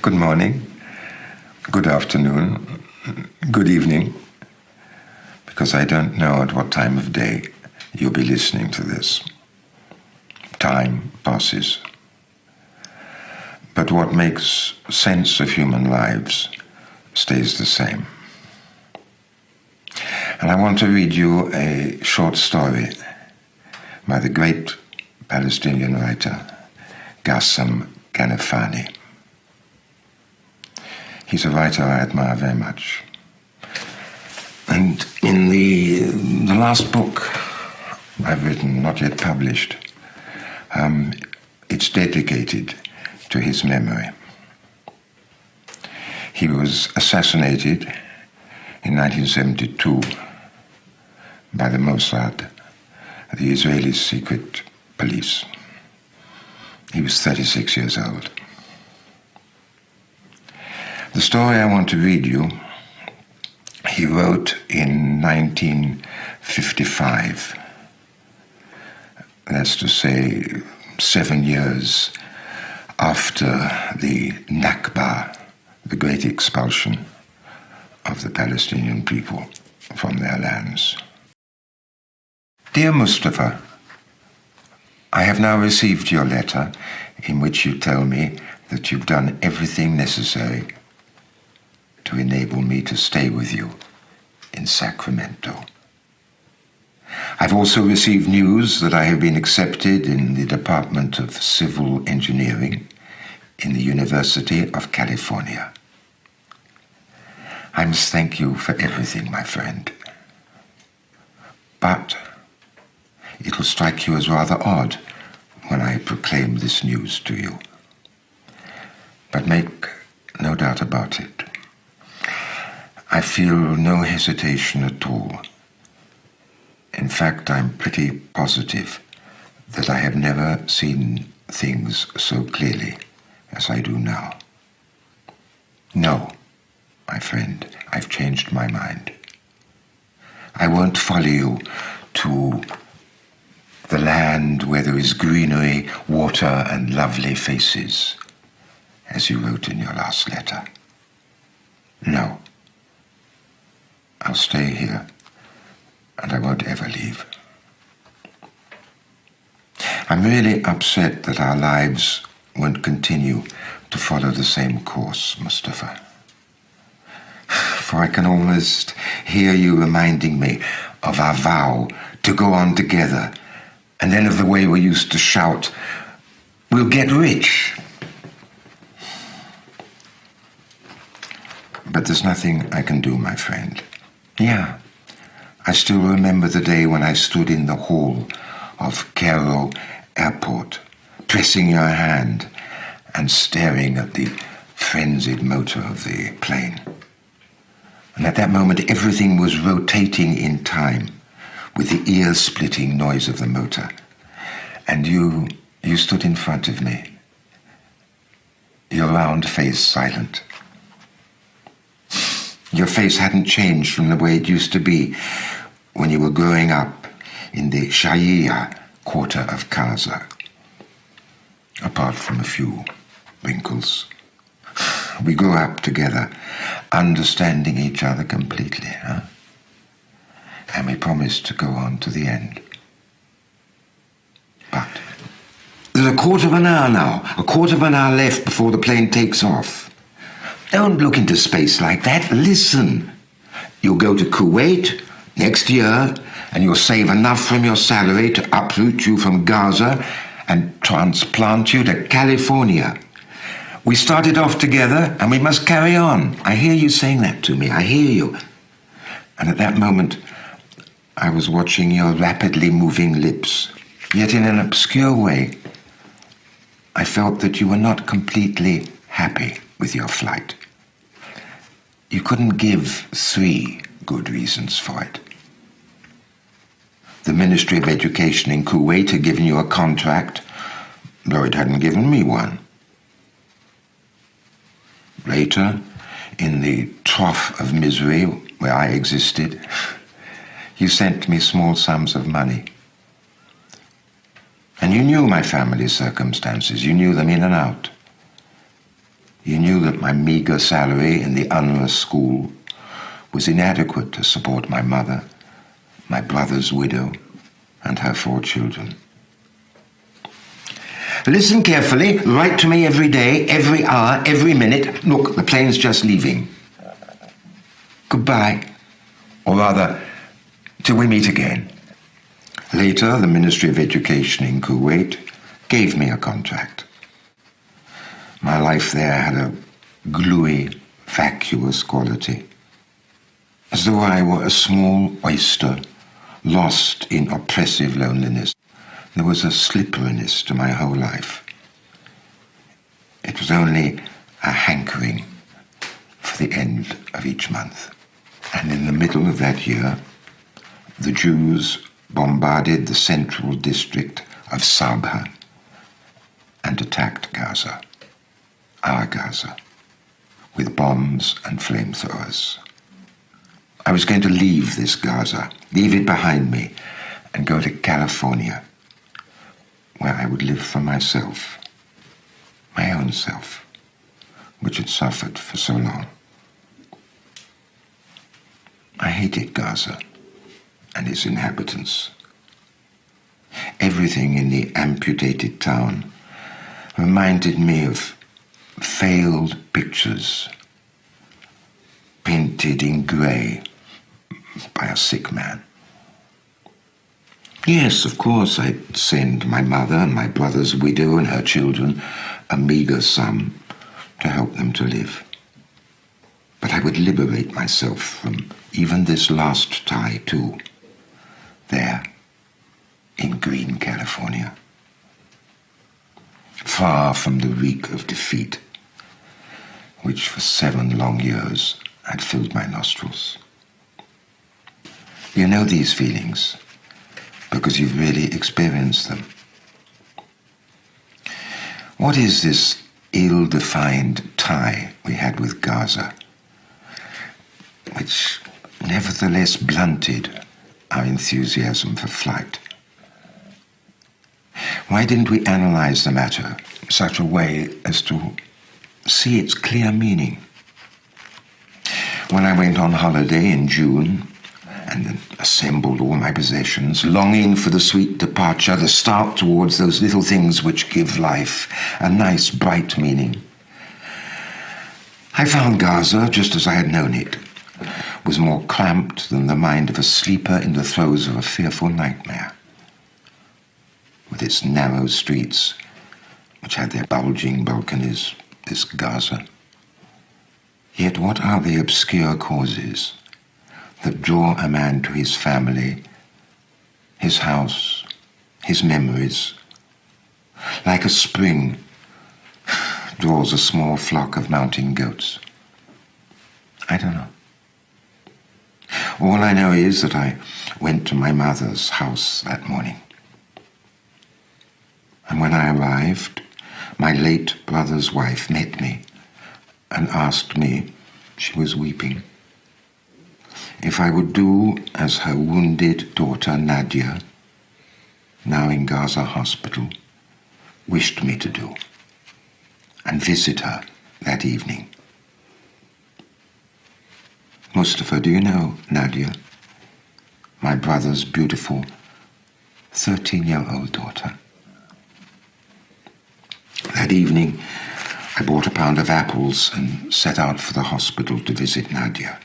good morning, good afternoon, good evening, because I don't know at what time of day you'll be listening to this. Time passes. But what makes sense of human lives stays the same. And I want to read you a short story by the great Palestinian writer, Ghassan Kanafani'nin. He's a writer I admire very much. And in the last book I've written, not yet published, it's dedicated to his memory. He was assassinated in 1972 by the Mossad, the Israeli secret police. He was 36 years old. The story I want to read you, he wrote in 1955. That's to say, 7 years after the Nakba, the great expulsion of the Palestinian people from their lands. Dear Mustafa, I have now received your letter in which you tell me that you've done everything necessary to enable me to stay with you in Sacramento. I've also received news that I have been accepted in the Department of Civil Engineering in the University of California. I must thank you for everything, my friend. But it will strike you as rather odd when I proclaim this news to you. But make no doubt about it. I feel no hesitation at all. In fact, I'm pretty positive that I have never seen things so clearly as I do now. No, my friend, I've changed my mind. I won't follow you to the land where there is greenery, water, and lovely faces, as you wrote in your last letter. No. I'll stay here, and I won't ever leave. I'm really upset that our lives won't continue to follow the same course, Mustafa. For I can almost hear you reminding me of our vow to go on together, and then of the way we used to shout, "We'll get rich." But there's nothing I can do, my friend. Yeah, I still remember the day when I stood in the hall of Cairo Airport, pressing your hand and staring at the frenzied motor of the plane. And at that moment, everything was rotating in time with the ear-splitting noise of the motor. And you stood in front of me, your round face silent. Your face hadn't changed from the way it used to be when you were growing up in the Shia quarter of Gaza, apart from a few wrinkles. We grew up together, understanding each other completely, huh? And we promised to go on to the end. But there's a quarter of an hour now, a quarter of an hour left before the plane takes off. Don't look into space like that. Listen. You'll go to Kuwait next year, and you'll save enough from your salary to uproot you from Gaza and transplant you to California. We started off together, and we must carry on. I hear you saying that to me. I hear you. And at that moment, I was watching your rapidly moving lips. Yet in an obscure way, I felt that you were not completely happy with your flight. You couldn't give 3 good reasons for it. The Ministry of Education in Kuwait had given you a contract, though it hadn't given me one. Later, in the trough of misery where I existed, you sent me small sums of money. And you knew my family's circumstances. You knew them in and out. You knew that my meagre salary in the UNRWA school was inadequate to support my mother, my brother's widow, and her 4 children. Listen carefully, write to me every day, every hour, every minute. Look, the plane's just leaving. Goodbye. Or rather, till we meet again. Later, the Ministry of Education in Kuwait gave me a contract. My life there had a gluey, vacuous quality, as though I were a small oyster lost in oppressive loneliness. There was a slipperiness to my whole life. It was only a hankering for the end of each month. And in the middle of that year, the Jews bombarded the central district of Sabha and attacked Gaza, our Gaza, with bombs and flamethrowers. I was going to leave this Gaza, leave it behind me, and go to California, where I would live for myself, my own self, which had suffered for so long. I hated Gaza and its inhabitants. Everything in the amputated town reminded me of failed pictures painted in grey by a sick man. Yes, of course, I'd send my mother and my brother's widow and her children a meagre sum to help them to live. But I would liberate myself from even this last tie too, there in green California, far from the reek of defeat, which for 7 long years had filled my nostrils. You know these feelings because you've really experienced them. What is this ill-defined tie we had with Gaza, which nevertheless blunted our enthusiasm for flight? Why didn't we analyze the matter in such a way as to see its clear meaning? When I went on holiday in June and assembled all my possessions, longing for the sweet departure, the start towards those little things which give life a nice, bright meaning, I found Gaza, just as I had known it, was more cramped than the mind of a sleeper in the throes of a fearful nightmare. With its narrow streets, which had their bulging balconies, this Gaza. Yet what are the obscure causes that draw a man to his family, his house, his memories, like a spring draws a small flock of mountain goats? I don't know. All I know is that I went to my mother's house that morning. And when I arrived, my late brother's wife met me and asked me, she was weeping, if I would do as her wounded daughter Nadia, now in Gaza hospital, wished me to do, and visit her that evening. Mustafa, do you know Nadia, my brother's beautiful 13-year-old daughter? That evening, I bought a pound of apples and set out for the hospital to visit Nadia.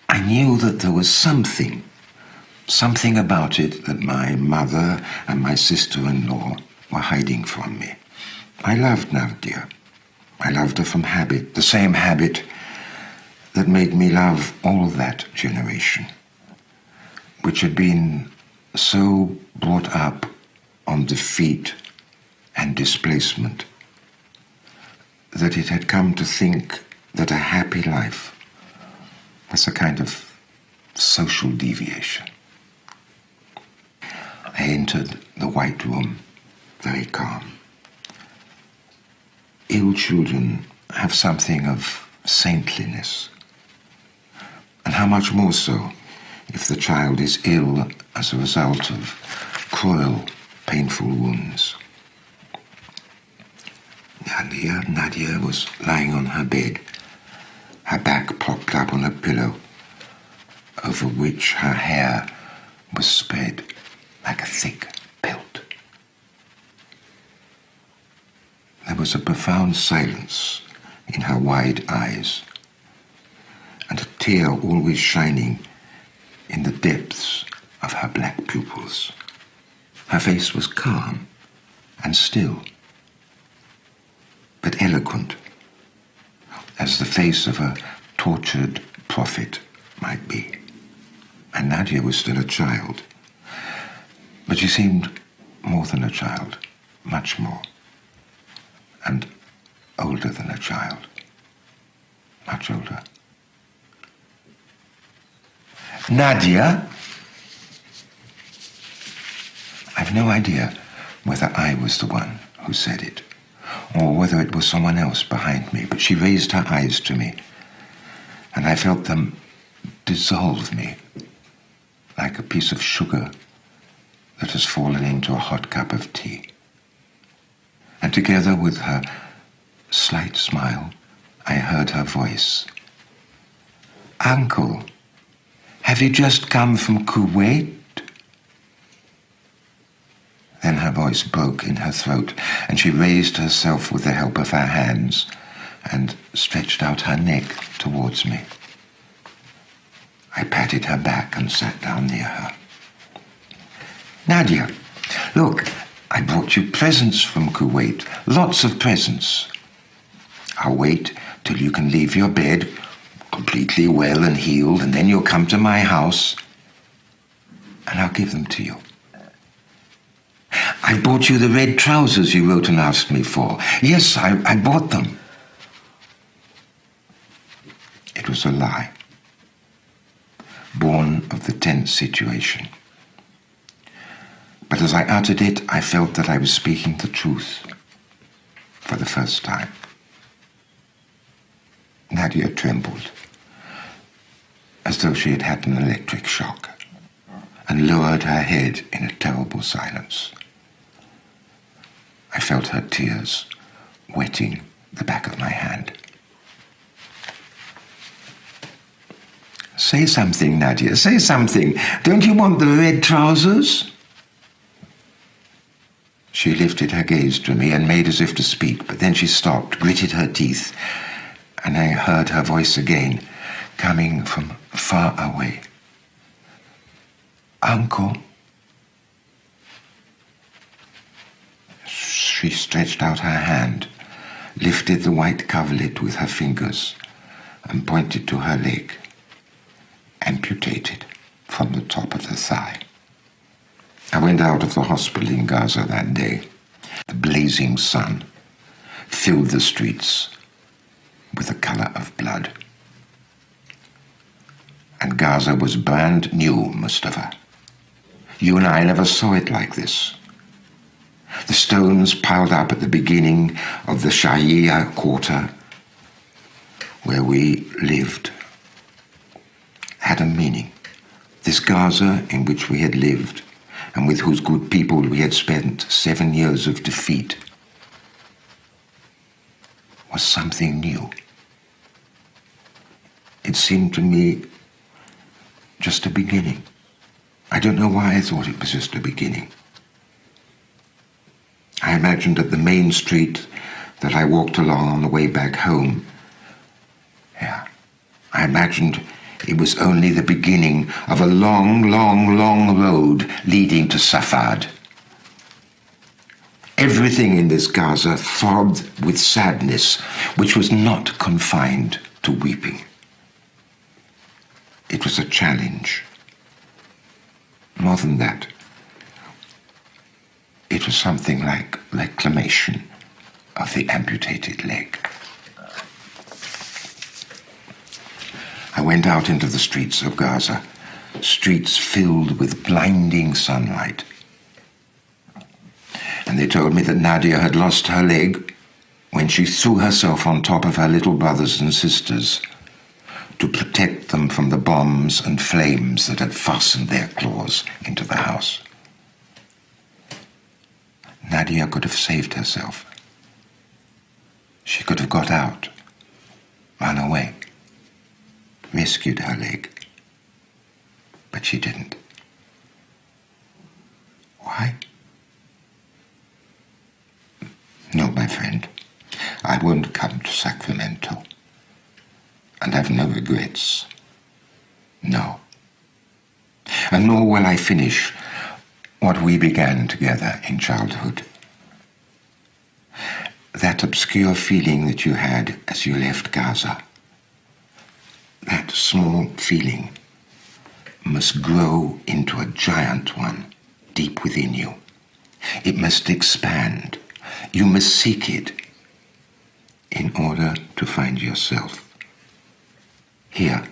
I knew that there was something about it that my mother and my sister-in-law were hiding from me. I loved Nadia. I loved her from habit, the same habit that made me love all that generation, which had been so brought up on defeat and displacement that it had come to think that a happy life was a kind of social deviation. I entered the white room, very calm. Ill children have something of saintliness, and how much more so if the child is ill as a result of cruel, painful wounds. and here Nadia was lying on her bed, her back propped up on a pillow, over which her hair was spread like a thick pelt. There was a profound silence in her wide eyes, and a tear always shining in the depths of her black pupils. Her face was calm and still, but eloquent, as the face of a tortured prophet might be. And Nadia was still a child, but she seemed more than a child, much more, and older than a child, much older. Nadia? I've no idea whether I was the one who said it, or whether it was someone else behind me, but she raised her eyes to me, and I felt them dissolve me like a piece of sugar that has fallen into a hot cup of tea. And together with her slight smile, I heard her voice. Uncle, have you just come from Kuwait? Then her voice broke in her throat, and she raised herself with the help of her hands and stretched out her neck towards me. I patted her back and sat down near her. Nadia, look, I brought you presents from Kuwait, lots of presents. I'll wait till you can leave your bed, completely well and healed, and then you'll come to my house, and I'll give them to you. I bought you the red trousers you wrote and asked me for. Yes, I bought them. It was a lie, born of the tense situation. But as I uttered it, I felt that I was speaking the truth for the first time. Nadia trembled, as though she had had an electric shock, and lowered her head in a terrible silence. I felt her tears wetting the back of my hand. Say something, Nadia, say something. Don't you want the red trousers? She lifted her gaze to me and made as if to speak, but then she stopped, gritted her teeth, and I heard her voice again, coming from far away. Uncle? She stretched out her hand, lifted the white coverlet with her fingers, and pointed to her leg, amputated from the top of the thigh. I went out of the hospital in Gaza that day. The blazing sun filled the streets with the color of blood. And Gaza was brand new, Mustafa. You and I never saw it like this. The stones piled up at the beginning of the Shahia quarter, where we lived, had a meaning. This Gaza in which we had lived, and with whose good people we had spent 7 years of defeat, was something new. It seemed to me just a beginning. I don't know why I thought it was just a beginning. I imagined that the main street that I walked along on the way back home, I imagined it was only the beginning of a long, long, long road leading to Safad. Everything in this Gaza throbbed with sadness, which was not confined to weeping. It was a challenge. More than that, it was something like reclamation of the amputated leg. I went out into the streets of Gaza, streets filled with blinding sunlight. And they told me that Nadia had lost her leg when she threw herself on top of her little brothers and sisters to protect them from the bombs and flames that had fastened their claws into the house. Nadia could have saved herself. She could have got out, run away, rescued her leg. But she didn't. Why? No, my friend, I won't come to Sacramento. And I've no regrets. No. And nor will I finish what we began together in childhood. That obscure feeling that you had as you left Gaza, that small feeling must grow into a giant one deep within you. It must expand. You must seek it in order to find yourself here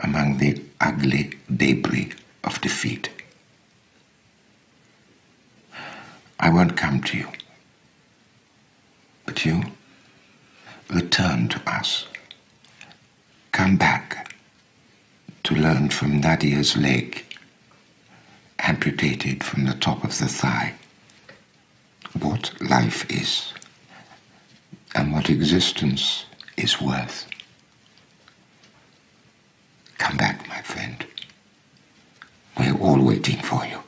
among the ugly debris of defeat. I won't come to you, but you return to us. Come back to learn from Nadia's leg, amputated from the top of the thigh, what life is and what existence is worth. Come back, my friend. We're all waiting for you.